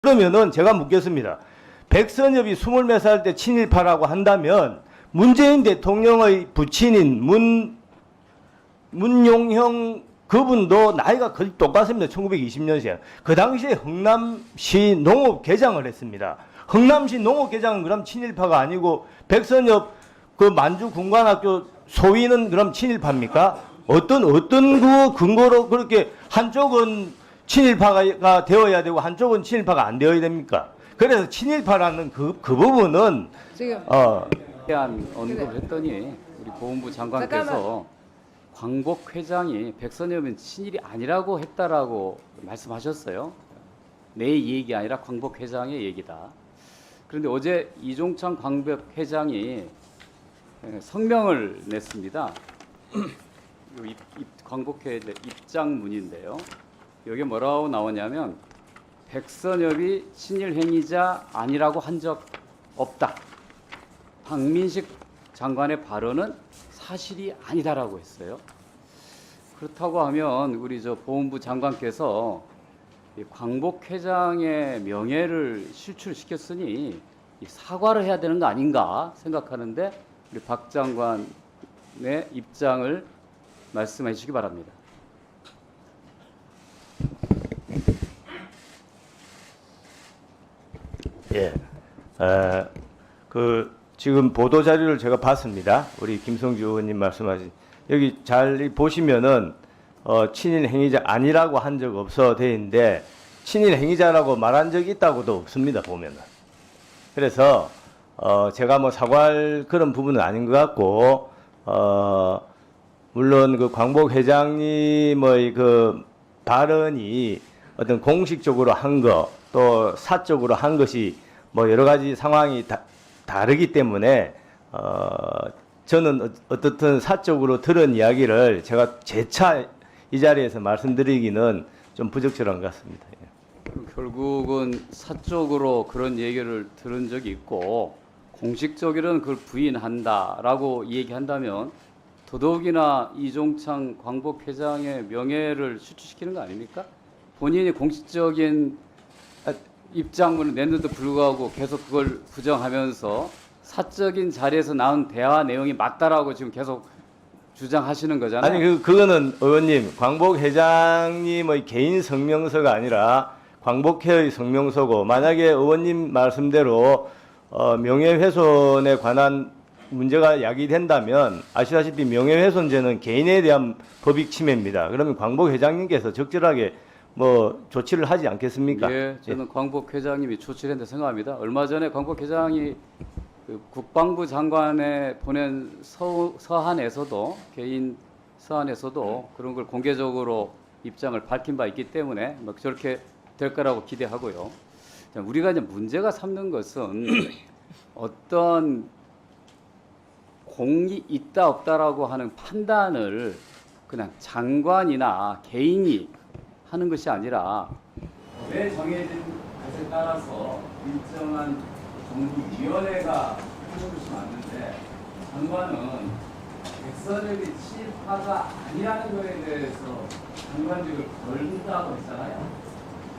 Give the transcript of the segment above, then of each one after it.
그러면은 제가 묻겠습니다. 백선엽이 24살 살 때 친일파라고 한다면 문재인 대통령의 부친인 문용형 그분도 나이가 거의 똑같습니다. 1920년생. 그 당시에 흥남시 농업개장을 했습니다. 흥남시 농업개장은 그럼 친일파가 아니고 백선엽 그 만주군관학교 소위는 그럼 친일파입니까? 어떤 그 근거로 그렇게 한쪽은 친일파가 되어야 되고 한쪽은 친일파가 안 되어야 됩니까? 그래서 친일파라는 그 부분은 지금 대한 언급을 했더니 우리 보훈부 장관께서 잠깐만. 광복 회장이 백선엽은 친일이 아니라고 했다라고 말씀하셨어요. 내 얘기 아니라 광복 회장의 얘기다. 그런데 어제 이종찬 광복 회장이 성명을 냈습니다. 광복회 입장문인데요. 여기 뭐라고 나오냐면 백선엽이 친일 행위자 아니라고 한 적 없다. 박민식 장관의 발언은 사실이 아니다라고 했어요. 그렇다고 하면 우리 보훈부 장관께서 광복 회장의 명예를 실추시켰으니 사과를 해야 되는 거 아닌가 생각하는데 우리 박 장관의 입장을 말씀해 주시기 바랍니다. 예, 지금 보도 자료를 제가 봤습니다. 우리 김성주 의원님 말씀하신 여기 잘 보시면은 친일 행위자 아니라고 한 적 없어 돼 있는데 친일 행위자라고 말한 적이 있다고도 없습니다. 보면은. 그래서 제가 뭐 사과할 그런 부분은 아닌 것 같고 물론 그 광복 회장님의 그 발언이 어떤 공식적으로 한 거 또 사적으로 한 것이 뭐 여러 가지 상황이 다르기 때문에 저는 어떻든 사적으로 들은 이야기를 제가 재차 이 자리에서 말씀드리기는 좀 부적절한 것 같습니다. 결국은 사적으로 그런 얘기를 들은 적이 있고 공식적으로는 그걸 부인한다라고 얘기한다면 더더욱이나 이종창 광복 회장의 명예를 실추시키는 거 아닙니까? 본인이 공식적인 입장문을 냈는데도 불구하고 계속 그걸 부정하면서 사적인 자리에서 나온 대화 내용이 맞다라고 지금 계속 주장하시는 거잖아요. 아니 그거는 의원님 광복 회장님의 개인 성명서가 아니라 광복회의 성명서고 만약에 의원님 말씀대로 명예훼손에 관한 문제가 야기된다면 아시다시피 명예훼손죄는 개인에 대한 법익 침해입니다. 그러면 광복 회장님께서 적절하게 뭐 조치를 하지 않겠습니까? 예, 저는 광복 회장님이 조치를 했다고 생각합니다. 얼마 전에 광복 회장이 그 국방부 장관에 보낸 서한에서도 개인 서한에서도 그런 걸 공개적으로 입장을 밝힌 바 있기 때문에 뭐 저렇게 될 거라고 기대하고요. 우리가 이제 문제가 삼는 것은 어떤 공이 있다 없다라고 하는 판단을 그냥 장관이나 개인이 하는 것이 아니라 왜 정해진 것에 따라서 일정한 정부위원회가 하는 것이 맞는데 장관은 백선엽이 친일파가 아니라는 것에 대해서 장관직을 걸린다고 했잖아요.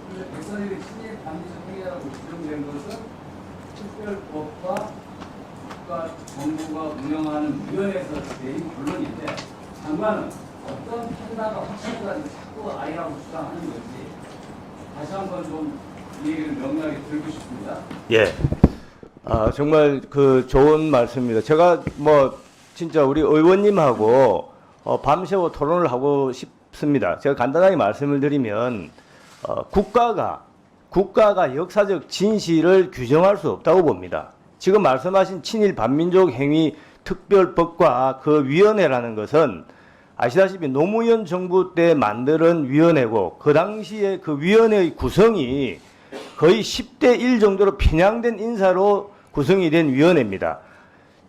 그런데 백선엽이 친일 반기적 행위라고 지정된 것은 특별법과 국가 정부가 운영하는 위원회에서 내린 결론인데 장관은 어떤 판단과 확신을 자꾸 아니라고 주장하는 건지 다시 한번 좀 이 얘기를 명료하게 들고 싶습니다. 예. 정말 그 좋은 말씀입니다. 제가 뭐 진짜 우리 의원님하고 밤새워 토론을 하고 싶습니다. 제가 간단하게 말씀을 드리면 국가가 역사적 진실을 규정할 수 없다고 봅니다. 지금 말씀하신 친일 반민족 행위 특별법과 그 위원회라는 것은 아시다시피 노무현 정부 때 만드는 위원회고 그 당시에 그 위원회의 구성이 거의 10대 1 정도로 편향된 인사로 구성이 된 위원회입니다.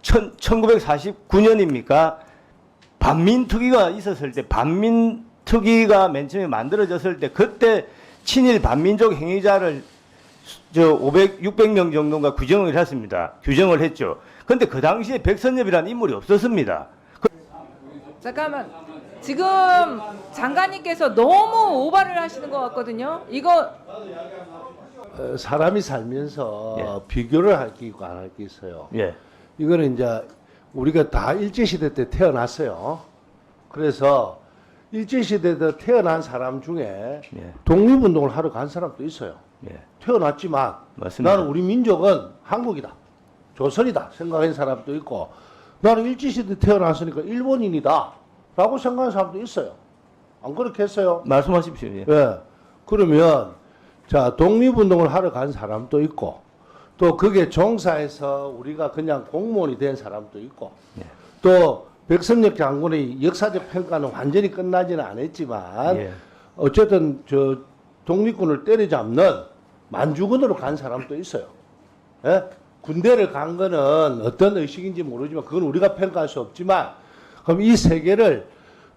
1949년입니까? 반민특위가 있었을 때 반민특위가 맨 처음에 만들어졌을 때 그때 친일 반민족 행위자를 600명 정도가 규정을 했습니다. 규정을 했죠. 그런데 그 당시에 백선엽이라는 인물이 없었습니다. 잠깐만. 지금 장관님께서 너무 오바를 하시는 것 같거든요. 이거 사람이 살면서 비교를 할 게 있고 안 할 게 있어요. 예. 이거는 이제 우리가 다 일제시대 때 태어났어요. 그래서 일제시대 때 태어난 사람 중에 예. 독립운동을 하러 간 사람도 있어요. 예. 태어났지만 맞습니다. 나는 우리 민족은 한국이다. 조선이다. 생각하는 사람도 있고 나는 일제시대 태어났으니까 일본인이다. 라고 생각하는 사람도 있어요. 안 그렇게 했어요? 말씀하십시오. 예. 예. 그러면 자 독립운동을 하러 간 사람도 있고 또 그게 종사해서 우리가 그냥 공무원이 된 사람도 있고 또 백선엽 장군의 역사적 평가는 완전히 끝나지는 않았지만 예. 어쨌든 저 독립군을 때려잡는 만주군으로 간 사람도 있어요. 예? 군대를 간 거는 어떤 의식인지 모르지만 그건 우리가 평가할 수 없지만 그럼 이 세 개를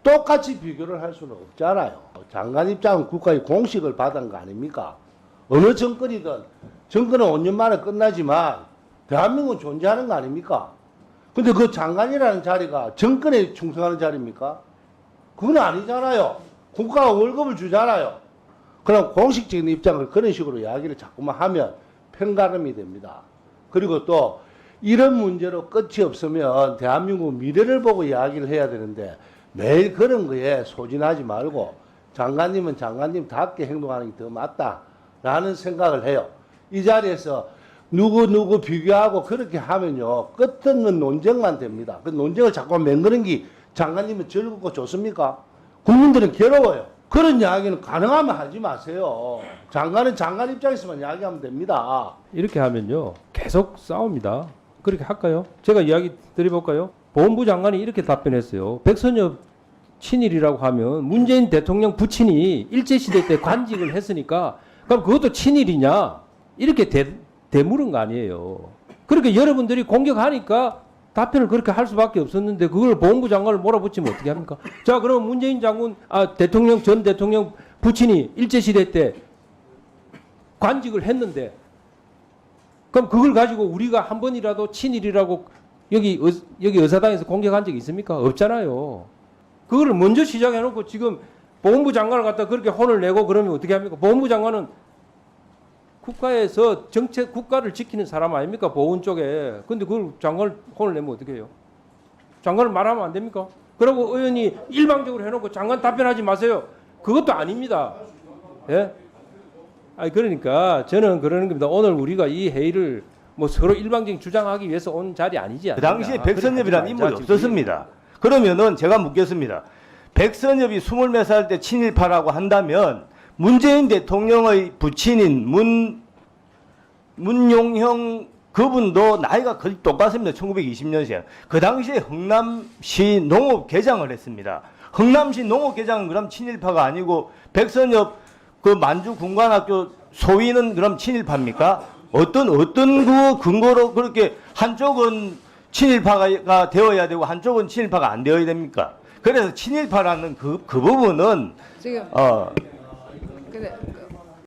똑같이 비교를 할 수는 없잖아요. 장관 입장은 국가의 공식을 받은 거 아닙니까? 어느 정권이든 정권은 5년 만에 끝나지만 대한민국은 존재하는 거 아닙니까? 근데 그 장관이라는 자리가 정권에 충성하는 자리입니까? 그건 아니잖아요. 국가가 월급을 주잖아요. 그럼 공식적인 입장을 그런 식으로 이야기를 자꾸만 하면 편가름이 됩니다. 그리고 또 이런 문제로 끝이 없으면 대한민국 미래를 보고 이야기를 해야 되는데 매일 그런 거에 소진하지 말고 장관님은 장관님답게 행동하는 게 더 맞다라는 생각을 해요. 이 자리에서 누구 비교하고 그렇게 하면요 끝없는 논쟁만 됩니다. 그 논쟁을 자꾸 맹그는 게 장관님은 즐겁고 좋습니까? 국민들은 괴로워요. 그런 이야기는 가능하면 하지 마세요. 장관은 장관 입장에서만 이야기하면 됩니다. 이렇게 하면요 계속 싸웁니다. 그렇게 할까요? 제가 이야기 드려볼까요? 보훈부 장관이 이렇게 답변했어요. 백선엽 친일이라고 하면 문재인 대통령 부친이 일제시대 때 관직을 했으니까 그럼 그것도 친일이냐? 이렇게 대물은 거 아니에요. 그렇게 여러분들이 공격하니까 답변을 그렇게 할 수밖에 없었는데 그걸 보훈부 장관을 몰아붙이면 어떻게 합니까? 자, 그럼 문재인 장군, 대통령, 전 대통령 부친이 일제시대 때 관직을 했는데 그럼 그걸 가지고 우리가 한 번이라도 친일이라고 여기 의사당에서 공격한 적이 있습니까? 없잖아요. 그거를 먼저 시작해놓고 지금 보훈부 장관을 갖다 그렇게 혼을 내고 그러면 어떻게 합니까? 보훈부 장관은 국가에서 정책, 국가를 지키는 사람 아닙니까? 보훈 쪽에. 근데 그걸 장관을 혼을 내면 어떻게 해요? 장관을 말하면 안 됩니까? 그리고 의원이 일방적으로 해놓고 장관 답변하지 마세요. 그것도 아닙니다. 예? 아니, 그러니까 저는 그러는 겁니다. 오늘 우리가 이 회의를 뭐 서로 일방적인 주장하기 위해서 온 자리 아니지 그 않느냐. 당시에 백선엽이라는 그렇게 인물이 하지 말자. 없었습니다. 그러면은 제가 묻겠습니다. 백선엽이 24살 때 친일파라고 한다면 문재인 대통령의 부친인 문용형 그분도 나이가 거의 똑같습니다. 1920년생. 그 당시에 흥남시 농업개장을 했습니다. 흥남시 농업개장은 그럼 친일파가 아니고 백선엽 그 만주 군관학교 소위는 그럼 친일파입니까? 어떤 그 근거로 그렇게 한쪽은 친일파가 되어야 되고 한쪽은 친일파가 안 되어야 됩니까? 그래서 친일파라는 그 부분은 지금 어 근데